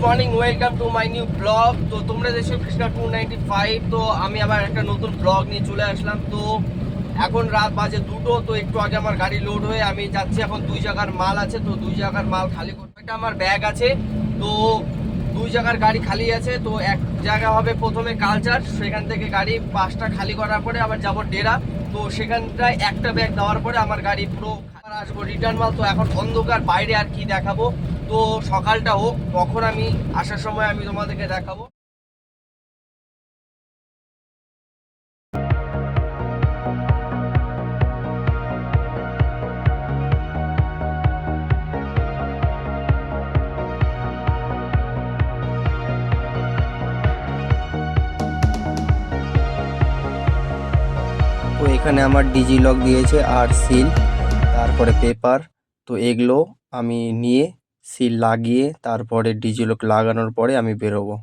Morning, welcome to my new blog. তো তোমরা দেখছো কৃষ্ণা 295। তো আমি আবার একটা নতুন ব্লগ নিয়ে চলে আসলাম। তো এখন রাত বাজে 2টো। তো একটু আগে আমার গাড়ি লোড হয়ে আমি যাচ্ছি। এখন 2 জায়গার মাল আছে, তো 2 জায়গার মাল খালি করবো। এটা আমার ব্যাগ আছে, তো 2 জায়গার গাড়ি খালি আছে। তো এক জায়গা হবে প্রথমে কালচার, সেখান থেকে গাড়ি 5টা খালি করার পরে আবার যাবো ডেরা। তো সেখানটায় একটা ব্যাগ দেওয়ার পরে আমার গাড়ি পুরো আসবো রিটার্ন মাল। তো এখন অন্ধকার, বাইরে আর কি দেখাবো। তো সকালটা হোক, তখন আমি আসার সময় আমি তোমাদেরকে দেখাবো। তো এখানে আমার ডিজি লক দিয়েছে আর সিল, তারপরে পেপার। তো এগুলো আমি নিয়ে সিল লাগিয়ে তারপরে ডিজি লক লাগানোর পরে আমি বেরোবো।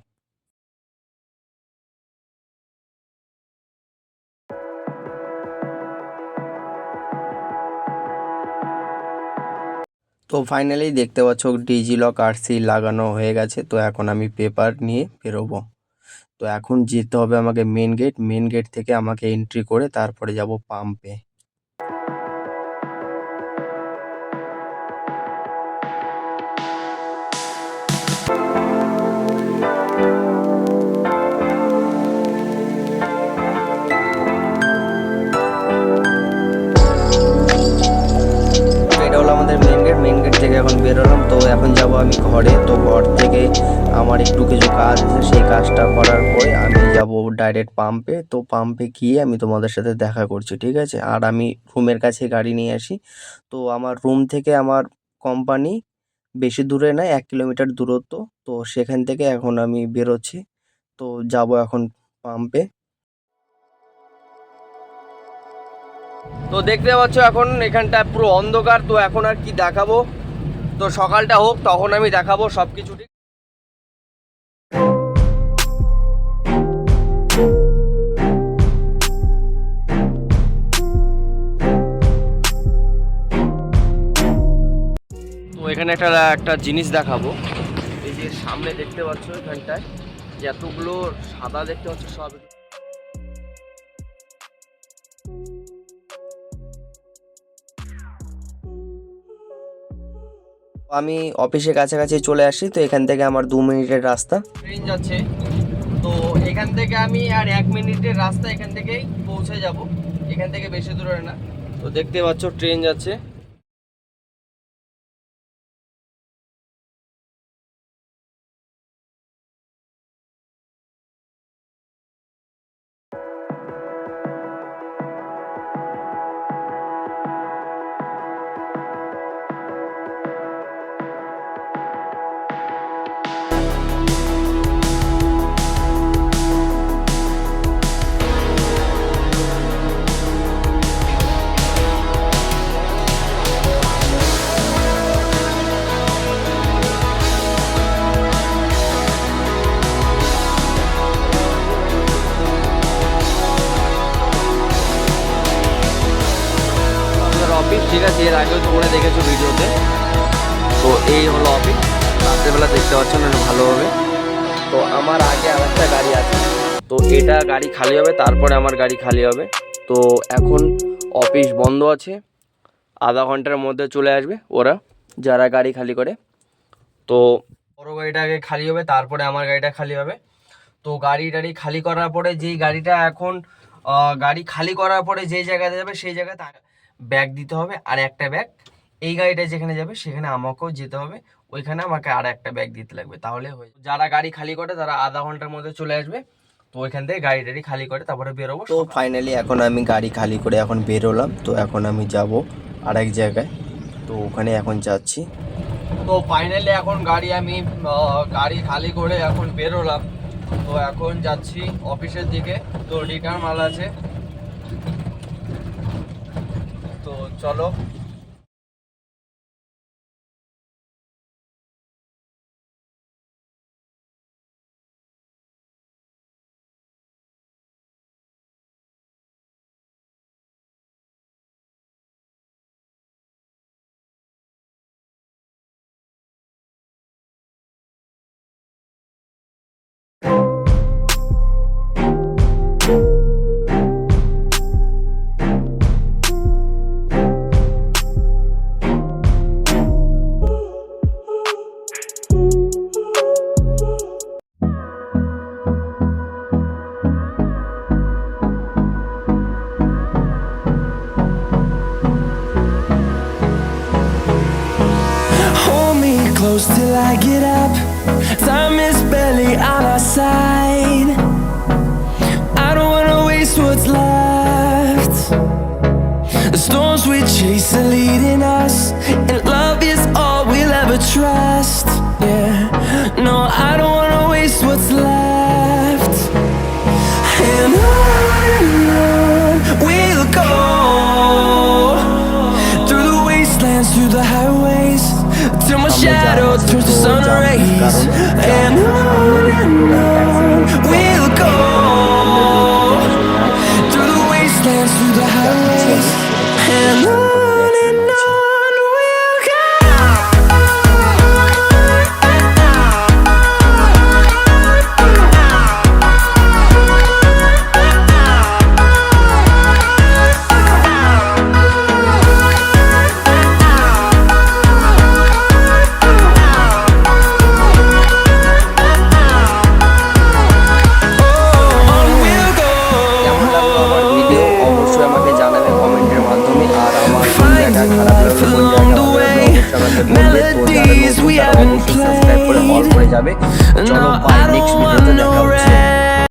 তো ফাইনালি দেখতে পাচ্ছ ডিজি লক আর সিল লাগানো হয়ে গেছে। তো এখন আমি পেপার নিয়ে বেরোবো। তো এখন যেতে হবে আমাকে মেন গেট থেকে আমাকে এন্ট্রি করে তারপরে যাব পাম্পে। এটা হলো আমাদের মেন গেট থেকে এখন বেরোলাম। তো এখন যাব আমি ঘরে। তো ঘর থেকে আমার একটু কিছু কাজ আছে, সেই কাজটা করার পরে আমি যাব ডাইরেক্ট পাম্পে। তো পাম্পে গিয়ে আমি তোমাদের সাথে দেখা করছি, ঠিক আছে? আর আমি রুমের কাছে গাড়ি নিয়ে আসি। তো আমার রুম থেকে আমার কোম্পানি বেশি দূরে নয়, 1 কিলোমিটার দূরত্ব। তো সেখান থেকে এখন আমি বেরোচ্ছি। তো যাব এখন পাম্পে। তো দেখতে পাচ্ছ এখন এখানটা পুরো অন্ধকার। তো এখন আর কি দেখাবো, তো সকালটা হোক তখন আমি দেখাবো সবকিছু। ঠিক, তো এখানে একটা একটা জিনিস দেখাবো। এই যে সামনে দেখতে পাচ্ছ এখানটায় এতগুলো সাদা দেখতে পাচ্ছ সব। আমি অফিসের কাছাকাছি চলে আসি। তো এখান থেকে আমার 2 মিনিটের রাস্তা। ট্রেন যাচ্ছে, তো এখান থেকে আমি আর 1 মিনিটের রাস্তা এখান থেকেই পৌঁছে যাব। এখান থেকে বেশি দূরে না। তো দেখতে পাচ্ছ ট্রেন যাচ্ছে। অফিস, ঠিক আছে, এর আগেও তোমরা দেখেছো ভিডিওতে। তো এই হলো অফিস, রাত্রেবেলা দেখতে পাচ্ছ না ভালোভাবে। তো আমার আগে আর একটা গাড়ি আছে, তো এটা গাড়ি খালি হবে, তারপরে আমার গাড়ি খালি হবে। তো এখন অফিস বন্ধ আছে, আধা ঘন্টার মধ্যে চলে আসবে ওরা, যারা গাড়ি খালি করে। তো বড় গাড়িটা আগে খালি হবে, তারপরে আমার গাড়িটা খালি হবে। তো গাড়ি টাড়ি খালি করার পরে যেই গাড়িটা এখন গাড়ি খালি করার পরে যেই জায়গাতে যাবে সেই জায়গায় ব্যাগ দিতে হবে। আর একটা ব্যাগ এই গাড়িটা যেখানে যাবে সেখানে আমাকেও যেতে হবে, ওইখানে আমাকে আর একটা ব্যাগ দিতে লাগবে, তাহলে হয়ে যাবে। যারা গাড়ি খালি করে তারা আধা ঘন্টার মধ্যে চলে আসবে। তো ওইখান থেকে গাড়ি টাড়ি খালি করে তারপরে বেরোবো তো সকাল। ফাইনালি এখন আমি গাড়ি খালি করে এখন বেরোলাম। তো এখন আমি যাব আরেক জায়গায়। তো ওখানে এখন যাচ্ছি। তো ফাইনালি এখন গাড়ি খালি করে এখন বেরোলাম। তো এখন যাচ্ছি অফিসের দিকে। তো রিটার্ন মাল আছে, তো চলো। I get up, time is barely on our side. I don't wanna waste what's left. The storms we chase are leading us, and love is all we'll ever trust. Yeah, no, I don't wanna waste what's left. And on we'll go, through the wastelands, through the highways, till my shadow turns to sun rays. And on we'll go, through the wastelands, through the highways, and on we'll go. On we'll go. কেমন লাগলো আমার video অবশ্যই আমাকে জানাবে কমেন্টের মাধ্যমে। আর আমার কোন জায়গায় খারাপ লাগলো, কোন জায়গায় ভালো লাগলো অবশ্যই আমাকে বলবে। তো যারা নতুন তারা অবশ্যই সাবস্ক্রাইব করে অল করে যাবে। চলো বাই, নেক্সট ভিডিওতে দেখা হচ্ছে।